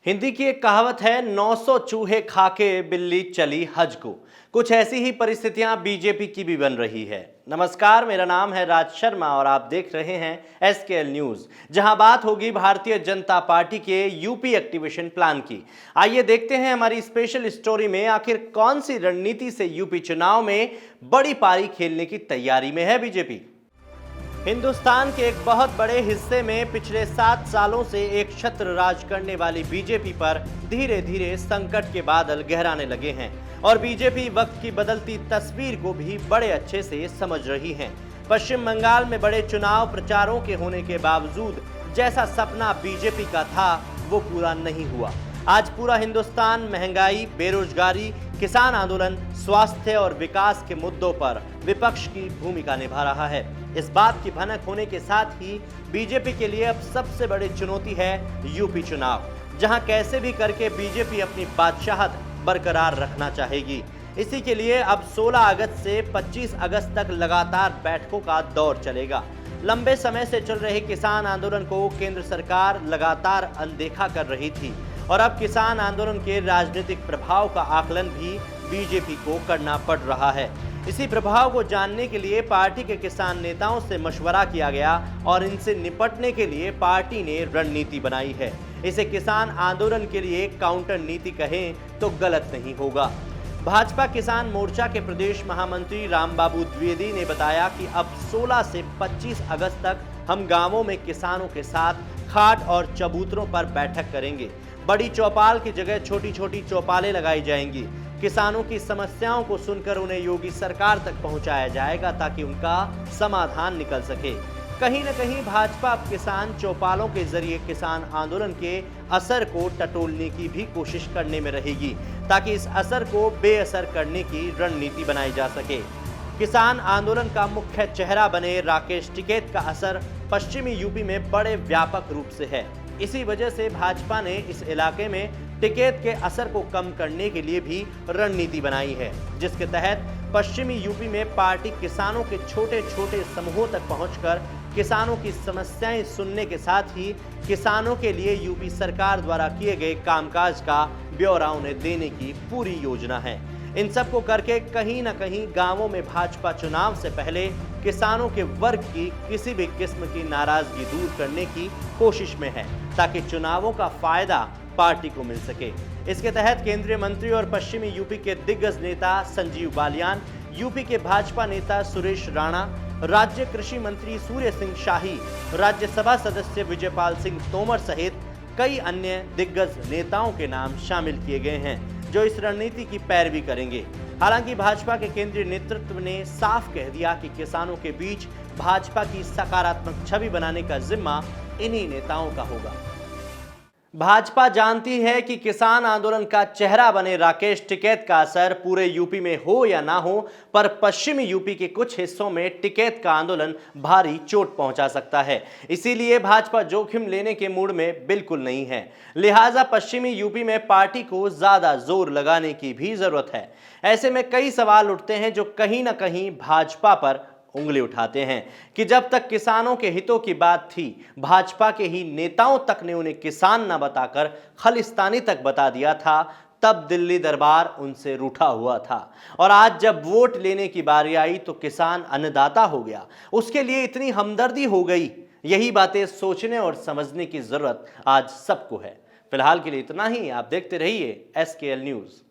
हिंदी की एक कहावत है, 900 चूहे खाके बिल्ली चली हज को। कुछ ऐसी ही परिस्थितियां बीजेपी की भी बन रही है। नमस्कार, मेरा नाम है राज शर्मा और आप देख रहे हैं एसकेएल न्यूज, जहां बात होगी भारतीय जनता पार्टी के यूपी एक्टिवेशन प्लान की। आइए देखते हैं हमारी स्पेशल स्टोरी में आखिर कौन सी रणनीति से यूपी चुनाव में बड़ी पारी खेलने की तैयारी में है बीजेपी। हिंदुस्तान के एक बहुत बड़े हिस्से में पिछले 7 सालों से एक छत्र राज करने वाली बीजेपी पर धीरे धीरे संकट के बादल गहराने लगे हैं और बीजेपी वक्त की बदलती तस्वीर को भी बड़े अच्छे से समझ रही है। पश्चिम बंगाल में बड़े चुनाव प्रचारों के होने के बावजूद जैसा सपना बीजेपी का था वो पूरा नहीं हुआ। आज पूरा हिंदुस्तान महंगाई, बेरोजगारी, किसान आंदोलन, स्वास्थ्य और विकास के मुद्दों पर विपक्ष की भूमिका निभा रहा है। इस बात की भनक होने के साथ ही बीजेपी के लिए अब सबसे बड़ी चुनौती है यूपी चुनाव, जहां कैसे भी करके बीजेपी अपनी बादशाहत बरकरार रखना चाहेगी। इसी के लिए अब 16 अगस्त से 25 अगस्त तक लगातार बैठकों का दौर चलेगा। लंबे समय से चल रहे किसान आंदोलन को केंद्र सरकार लगातार अनदेखा कर रही थी और अब किसान आंदोलन के राजनीतिक प्रभाव का आकलन भी बीजेपी को करना पड़ रहा है। इसी प्रभाव को जानने के लिए पार्टी के किसान नेताओं से मशवरा किया गया और इनसे निपटने के लिए पार्टी ने रणनीति बनाई है। इसे किसान आंदोलन के लिए काउंटर नीति कहें तो गलत नहीं होगा। भाजपा किसान मोर्चा के प्रदेश महामंत्री रामबाबू द्विवेदी ने बताया कि अब 16 से 25 अगस्त तक हम गांवों में किसानों के साथ खाट और चबूतरों पर बैठक करेंगे। बड़ी चौपाल की जगह छोटी छोटी चौपालें लगाई जाएंगी। किसानों की समस्याओं को सुनकर उन्हें योगी सरकार तक पहुंचाया जाएगा ताकि उनका समाधान निकल सके। कहीं न कहीं भाजपा अब किसान चौपालों के जरिए किसान आंदोलन के असर को टटोलने की भी कोशिश करने में रहेगी ताकि इस असर को बेअसर करने की रणनीति बनाई जा सके। किसान आंदोलन का मुख्य चेहरा बने राकेश टिकैत का असर पश्चिमी यूपी में बड़े व्यापक रूप से है। इसी वजह से भाजपा ने इस इलाके में टिकैत के असर को कम करने के लिए भी रणनीति बनाई है, जिसके तहत पश्चिमी यूपी में पार्टी किसानों के छोटे छोटे समूहों तक पहुंचकर किसानों की समस्याएं सुनने के साथ ही किसानों के लिए यूपी सरकार द्वारा किए गए कामकाज का ब्यौरा उन्हें देने की पूरी योजना है। इन सबको करके कहीं न कहीं गांवों में भाजपा चुनाव से पहले किसानों के वर्ग की किसी भी किस्म की नाराजगी दूर करने की कोशिश में है ताकि चुनावों का फायदा पार्टी को मिल सके। इसके तहत केंद्रीय मंत्री और पश्चिमी यूपी के दिग्गज नेता संजीव बालियान, यूपी के भाजपा नेता सुरेश राणा, राज्य कृषि मंत्री सूर्य सिंह शाही, राज्यसभा सदस्य विजयपाल सिंह तोमर सहित कई अन्य दिग्गज नेताओं के नाम शामिल किए गए हैं जो इस रणनीति की पैरवी करेंगे। हालांकि भाजपा के केंद्रीय नेतृत्व ने साफ कह दिया कि किसानों के बीच भाजपा की सकारात्मक छवि बनाने का जिम्मा इन्हीं नेताओं का होगा। भाजपा जानती है कि किसान आंदोलन का चेहरा बने राकेश टिकैत का असर पूरे यूपी में हो या ना हो, पर पश्चिमी यूपी के कुछ हिस्सों में टिकैत का आंदोलन भारी चोट पहुंचा सकता है। इसीलिए भाजपा जोखिम लेने के मूड में बिल्कुल नहीं है। लिहाजा पश्चिमी यूपी में पार्टी को ज्यादा जोर लगाने की भी जरूरत है। ऐसे में कई सवाल उठते हैं जो कहीं ना कहीं भाजपा पर उंगली उठाते हैं कि जब तक किसानों के हितों की बात थी, भाजपा के ही नेताओं तक ने उन्हें किसान न बताकर खालिस्तानी तक बता दिया था, तब दिल्ली दरबार उनसे रूठा हुआ था। और आज जब वोट लेने की बारी आई तो किसान अन्नदाता हो गया, उसके लिए इतनी हमदर्दी हो गई। यही बातें सोचने और समझने की जरूरत आज सबको है। फिलहाल के लिए इतना ही। आप देखते रहिए एसकेएल न्यूज।